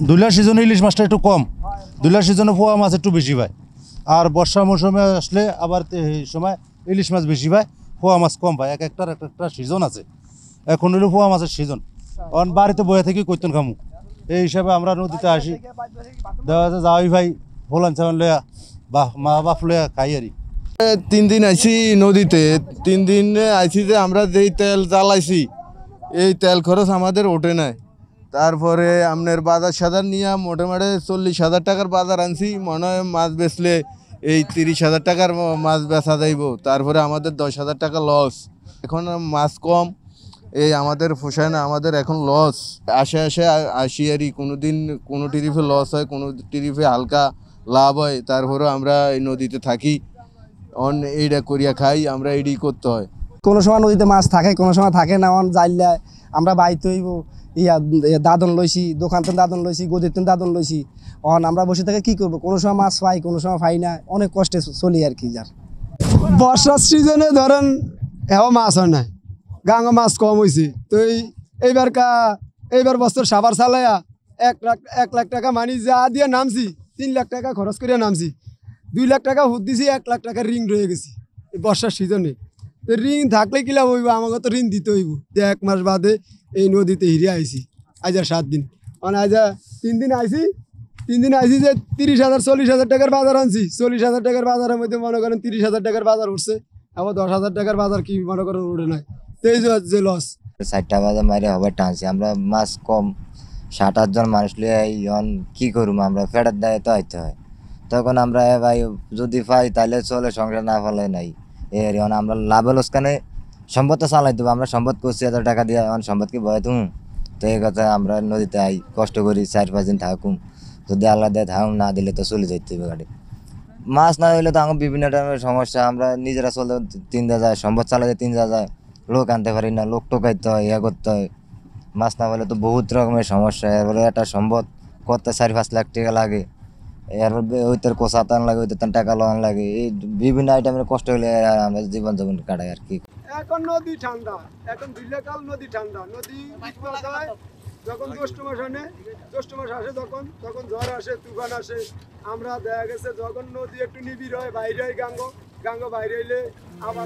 দুলার সিজনে ইলিশ মাছটা একটু কম, দুলার সিজনে পোয়া মাছ একটু বেশি পায়। আর বর্ষা মৌসুমে আসলে আবার এই সময় ইলিশ মাছ বেশি পায়, পোয়া মাছ কম পায়। এক একটা সিজন আছে। এখন হলো পোয়া মাছের সিজন। কারণ বাড়িতে বয়ে থেকে কইতেন খামু, এই হিসাবে আমরা নদীতে আসি। দেখা যাচ্ছে যাওয়াই ভাই ভোলান চাওয়ান লয়া বা মা বাপ লয়া খাই আরি। 3 দিন আইছি নদীতে, 3 দিন আইছি যে আমরা যেই তেল জ্বালাইছি এই তেল খরচ আমাদের ওঠে নাই। তারপরে আপনার বাজার সাজার নিয়ে মোটামুটি 40,000 টাকার বাজার আনছি, মনে হয় মাছ বেচলে এই 30,000 টাকার মাছ বেচা যাইব। তারপরে আমাদের 10,000 টাকা লস। এখন মাছ কম, এই আমাদের পোষায় না, আমাদের এখন লস। আসি আরই, কোনো দিন কোনো ট্রিপে লস হয়, কোনো ট্রিপে হালকা লাভ হয়। তারপরেও আমরা এই নদীতে থাকি, এইটা করিয়া খাই, আমরা এইটাই করতে হয়। কোনো সময় নদীতে মাছ থাকে, কোনো সময় থাকে না। যাইলে আমরা বাইতে হইব দাদন লইছি, দোকান তো দাদন লইছি, গদির তো দাদন লইছি। আমরা বসে থেকে কি করবো? কোনো সময় মাছ পাই, কোনো সময় পাই না, অনেক কষ্টে চলি আর কি। যার বর্ষার সিজনে ধরেন এও মাছ হয় না, গাঙ্গা মাছ কম হয়েছে। তো এইবার বছর সাবার চালাইয়া 1 লাখ টাকা মানি যা দিয়ে নামছি, 3 লাখ টাকা খরচ করিয়া নামছি। 2 লাখ টাকা হুদ দিছি, 1 লাখ টাকা ঋণ রয়ে গেছি এই বর্ষার সিজনে। তো ঋণ থাকলে কিলা হইব? আমাকে তো ঋণ দিতে হইব। 1 মাস বাদে এই নদীতে হিরে আইছি, আজ 7 দিন। আজ 3 দিন আইছি, 3 দিন আইছি যে 30,000 40,000 টাকার বাজার আনছি। 40,000 টাকার বাজারের মধ্যে মনে করেন 30,000 টাকার বাজার উঠছে, আবার 10,000 টাকার বাজার কি মনে করেন উঠে নাই। তো এই যে লস। 60টা বাজার মারে হবে টানছি আমরা, মাছ কম, 7-8 জন মানুষ লিয়ে কি করুম আমরা, ফেটার দায়ে তো আইতে হয়। তখন আমরা ভাই যদি পাই তাহলে চলে, সংসার না ফেলে নাই। আমরা লাভে লোসকানে সম্পদটা চালাই দেবো। আমরা সম্পদ করছি 1,000 টাকা দিয়ে, সম্পদকে বয়ে তুম। তো এই কথা আমরা নদীতে আই, কষ্ট করি, 4-5 দিন থাকুম। যদি আল্লাহ দেয় থাকুম, না দিলে তো চলে যাইতে হবে গাড়ি। মাছ না হইলে তো আমার বিভিন্ন ধরনের সমস্যা। আমরা নিজেরা চলতে 3 যায়, সম্পদ চালাতে 3 যায়, লোক আনতে পারি না, লোক টোকাইতে হয়, করতে হয়। মাছ না হলে তো বহুত রকমের সমস্যা। এরপরে একটা সম্পদ করতে 4-5 লাখ টাকা লাগে, এরপর ওইটার কোষা টান লাগে, ওইটার টাকা লোন লাগে। এই বিভিন্ন আইটেমের কষ্ট হলে আমরা জীবন কাটাই আর কি। এখন নদী ঠান্ডা, এখন দিল্লাকাল নদী ঠান্ডা। নদী যখন জ্যৈষ্ঠ মাস আসে, তখন ঝড় আসে, তুফান আসে। আমরা দেখা গেছে যখন নদী একটু নিবিড় হয়, বাইরে হয় গাঙ্গ বাইরে হইলে আবার